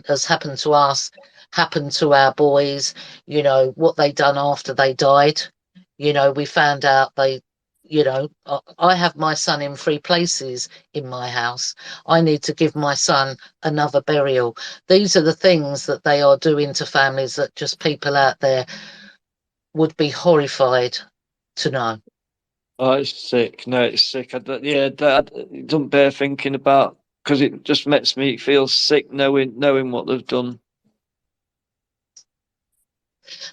has happened to us happened to our boys, what they done after they died. We found out I have my son in 3 places in my house. I need to give my son another burial. These are the things that they are doing to families that just people out there would be horrified to know. Oh, it's sick. No, it's sick. Yeah, that it doesn't bear thinking about, because it just makes me feel sick knowing what they've done.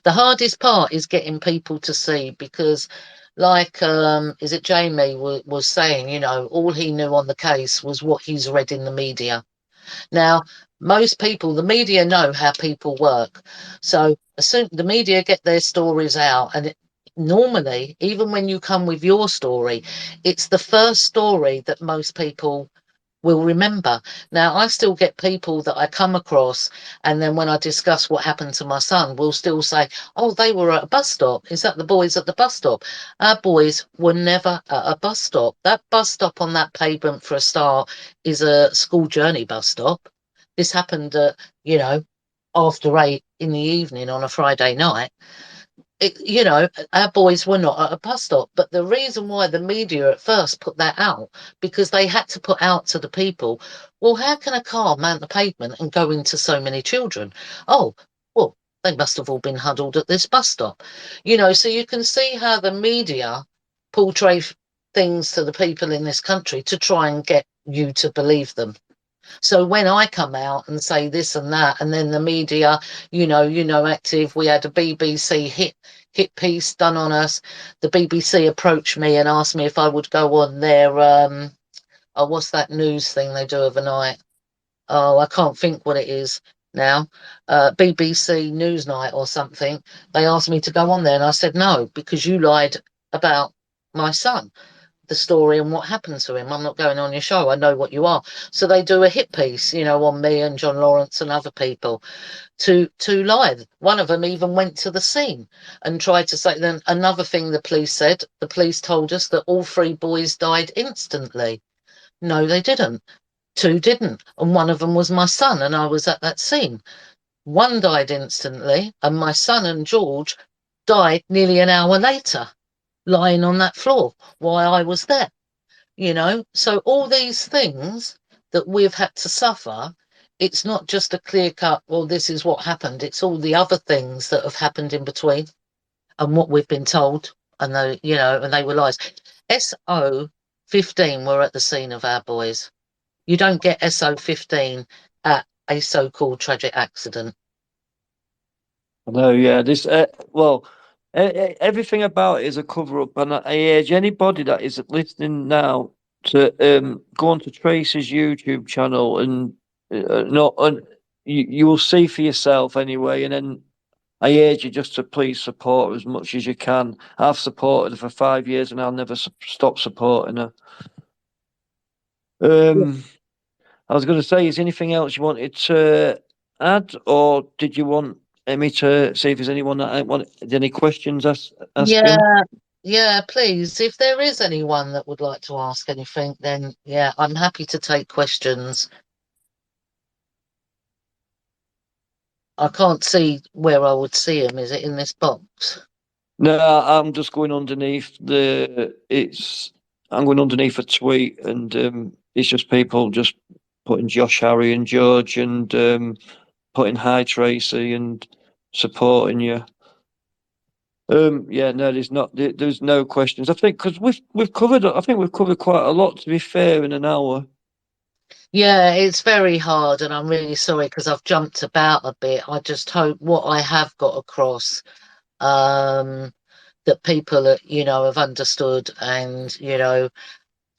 The hardest part is getting people to see, because like is it Jamie was saying, all he knew on the case was what he's read in the media. Now, most people, the media know how people work. So as soon the media get their stories out, and normally, even when you come with your story, it's the first story that most people will remember. Now, I still get people that I come across, and then when I discuss what happened to my son, will still say, oh, they were at a bus stop. Is that the boys at the bus stop? Our boys were never at a bus stop. That bus stop on that pavement, for a start, is a school journey bus stop. This happened at, after 8 in the evening on a Friday night. Our boys were not at a bus stop. But the reason why the media at first put that out, because they had to put out to the people, well, how can a car mount the pavement and go into so many children? Oh, well, they must have all been huddled at this bus stop. So you can see how the media portray things to the people in this country to try and get you to believe them. So when I come out and say this and that, and then the media, active, we had a BBC hit piece done on us. The BBC approached me and asked me if I would go on their what's that news thing they do overnight? Oh, I can't think what it is now. BBC Newsnight or something. They asked me to go on there, and I said no, because you lied about my son, the story and what happened to him. I'm not going on your show. I know what you are. So they do a hit piece, on me and John Lawrence and other people to lie. One of them even went to the scene and tried to say. Then another thing the police said, the police told us that all 3 boys died instantly. No, they didn't. 2 didn't. And one of them was my son, and I was at that scene. One died instantly, and my son and George died nearly an hour later, lying on that floor while I was there. So all these things that we've had to suffer, it's not just a clear cut, well, this is what happened. It's all the other things that have happened in between and what we've been told. And and they were lies. SO15 were at the scene of our boys. You don't get SO15 at a so-called tragic accident. I know, yeah. Everything about it is a cover up, and I urge anybody that is listening now to go on to Trace's YouTube channel and not and you will see for yourself anyway. And then I urge you just to please support her as much as you can. I've supported her for 5 years, and I'll never stop supporting her. I was going to say, is anything else you wanted to add, or did you want me to see if there's anyone that wanted any questions asking? Yeah, yeah, please. If there is anyone that would like to ask anything, then yeah, I'm happy to take questions. I can't see where I would see them. Is it in this box? No, I'm just going underneath I'm going underneath a tweet, and it's just people just putting Josh, Harry, and George, and putting hi Tracy and supporting you. Yeah, no, there's no questions. I think because I think we've covered quite a lot, to be fair, in an hour. Yeah, it's very hard, and I'm really sorry because I've jumped about a bit. I just hope what I have got across, um, that people, have understood, and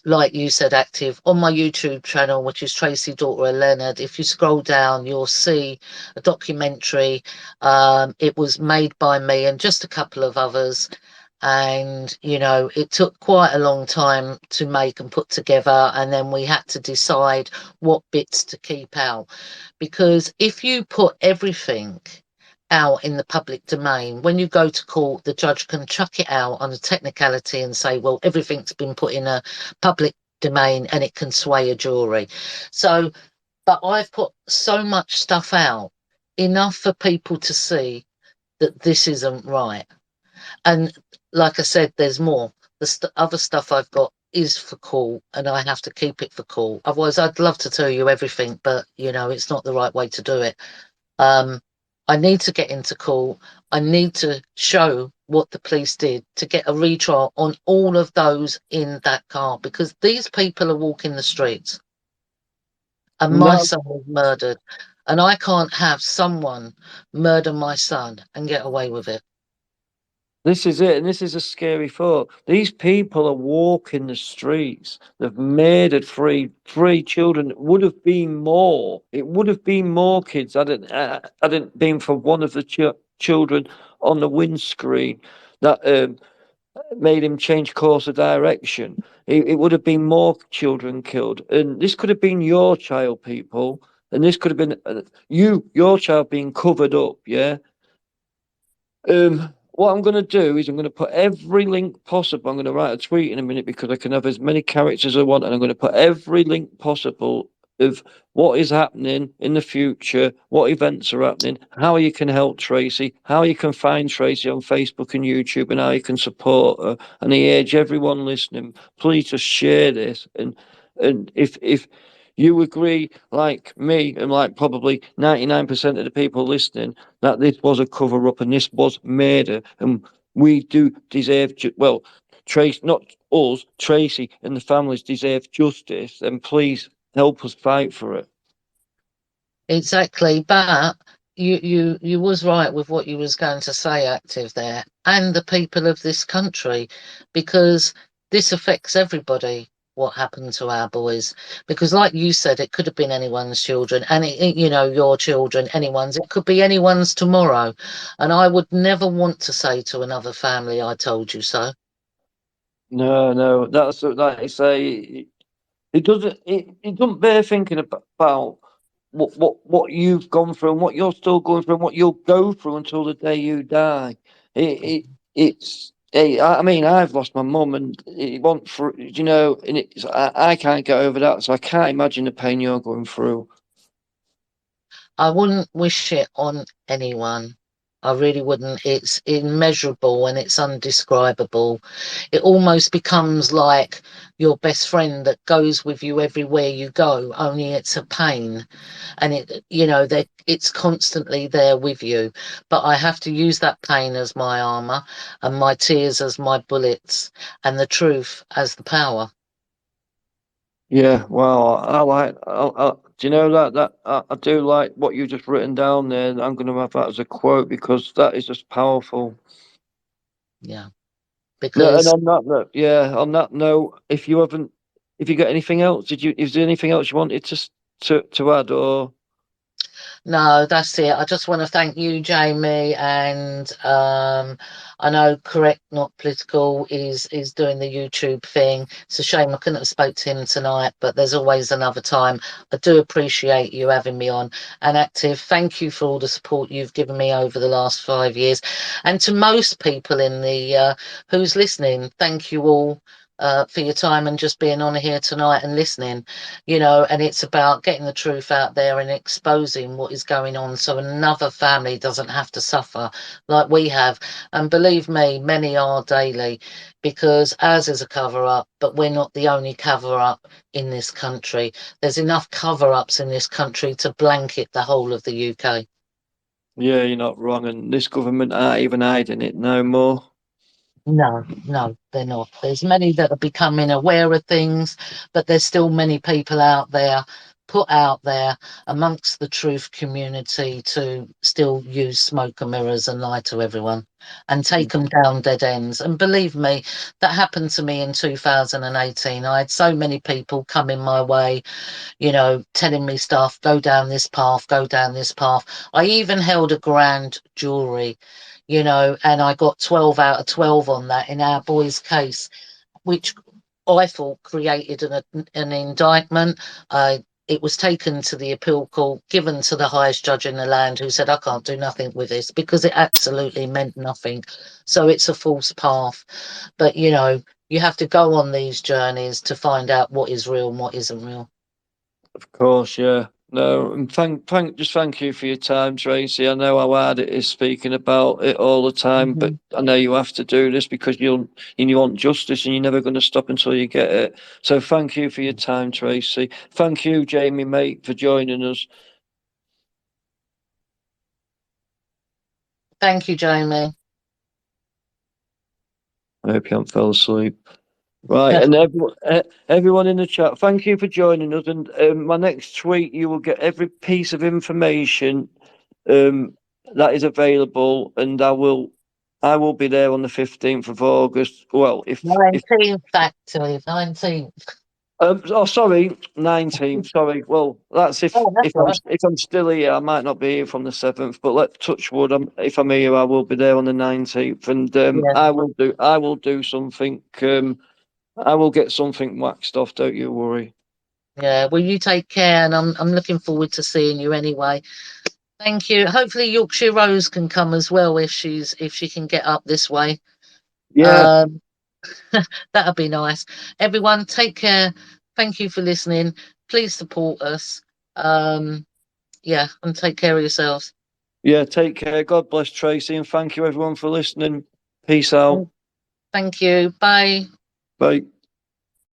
like you said, active on my YouTube channel, which is Tracy, daughter of Leonard. If you scroll down, you'll see a documentary. It was made by me and just a couple of others. And, it took quite a long time to make and put together. And then we had to decide what bits to keep out. Because if you put everything out in the public domain, when you go to court, the judge can chuck it out on a technicality and say, well, everything's been put in a public domain and it can sway a jury. So, but I've put so much stuff out, enough for people to see that this isn't right. And like I said, there's more. The other stuff I've got is for court, and I have to keep it for court. Otherwise, I'd love to tell you everything, but it's not the right way to do it. Um, I need to get into court. I need to show what the police did to get a retrial on all of those in that car, because these people are walking the streets and my No, son was murdered. And I can't have someone murder my son and get away with it. this is it, and this is a scary thought. These people are walking the streets. They've murdered three children. It would have been more. It would have been more kids hadn't been for one of the children on the windscreen that made him change course of direction. It would have been more children killed, and this could have been your child, people, and this could have been your child being covered up. Yeah, what I'm going to do is I'm going to put every link possible. I'm going to write a tweet in a minute because I can have as many characters as I want, and I'm going to put every link possible of what is happening in the future, what events are happening, how you can help Tracy, how you can find Tracy on Facebook and YouTube, and how you can support her. And I urge everyone listening, please just share this. And if you agree, like me, and like probably 99% of the people listening, that this was a cover up and this was murder, and we do deserve well, Trace, not us, Tracy and the families deserve justice, and please help us fight for it. Exactly, but you was right with what you was going to say, active there, and the people of this country, because this affects everybody. What happened to our boys? Because, like you said, it could have been anyone's children, and your children, anyone's. It could be anyone's tomorrow, and I would never want to say to another family, "I told you so." No, no, that's like I say. It doesn't bear thinking about what you've gone through and what you're still going through and what you'll go through until the day you die. I mean, I've lost my mum, and it went for and I can't get over that, so I can't imagine the pain you're going through. I wouldn't wish it on anyone. I really wouldn't. It's immeasurable and it's undescribable. It almost becomes like your best friend that goes with you everywhere you go, only it's a pain. And it's constantly there with you. But I have to use that pain as my armor and my tears as my bullets and the truth as the power. Yeah, well, do you know I do like what you just written down there. I'm going to have that as a quote because that is just powerful. Yeah. No, and Because on that note, yeah, on that note, if you got anything else, is there anything else you wanted to add, or? no, that's it. I just want to thank you, Jamie, and I know Correct Not Political is doing the YouTube thing. It's a shame I couldn't have spoke to him tonight, but there's always another time. I do appreciate you having me on. And Active, thank you for all the support you've given me over the last 5 years, and to most people in the who's listening, thank you all for your time and just being on here tonight and listening, and it's about getting the truth out there and exposing what is going on so another family doesn't have to suffer like we have. And believe me, many are daily, because ours is a cover up, but we're not the only cover up in this country. There's enough cover ups in this country to blanket the whole of the UK. Yeah, you're not wrong. And this government aren't even hiding it no more. No, they're not. There's many that are becoming aware of things, but there's still many people out there, put out there amongst the truth community to still use smoke and mirrors and lie to everyone and take them down dead ends. And believe me, that happened to me in 2018. I had so many people coming my way, telling me stuff, go down this path, go down this path. I even held a grand jury, and I got 12 out of 12 on that in our boy's case, which I thought created an indictment. It was taken to the appeal court, given to the highest judge in the land, who said, I can't do nothing with this because it absolutely meant nothing. So it's a false path. But, you have to go on these journeys to find out what is real and what isn't real. Of course, yeah. No, and thank you for your time, Tracy. I know how hard it is speaking about it all the time, but I know you have to do this because you want justice and you're never going to stop until you get it. So thank you for your time, Tracy. Thank you, Jamie, mate, for joining us. Thank you, Jamie. I hope you haven't fell asleep. Right, and everyone in the chat, thank you for joining us. And my next tweet, you will get every piece of information that is available, and I will be there on the 15th of August. Well, if 19th, actually, 19th. Sorry, 19th. Sorry. Well, that's Oh, that's right. if I'm still here, I might not be here from the 7th. But let's touch wood. If I'm here, I will be there on the 19th, and Yeah. I will do something. I will get something waxed off. Don't you worry. Yeah, well, you take care, and I'm looking forward to seeing you anyway. Thank you. Hopefully, Yorkshire Rose can come as well if she can get up this way. Yeah, That'd be nice. Everyone, take care. Thank you for listening. Please support us. Yeah, and take care of yourselves. yeah. Take care. God bless, Tracy, and thank you everyone for listening. Peace out. Thank you. Bye. Bye.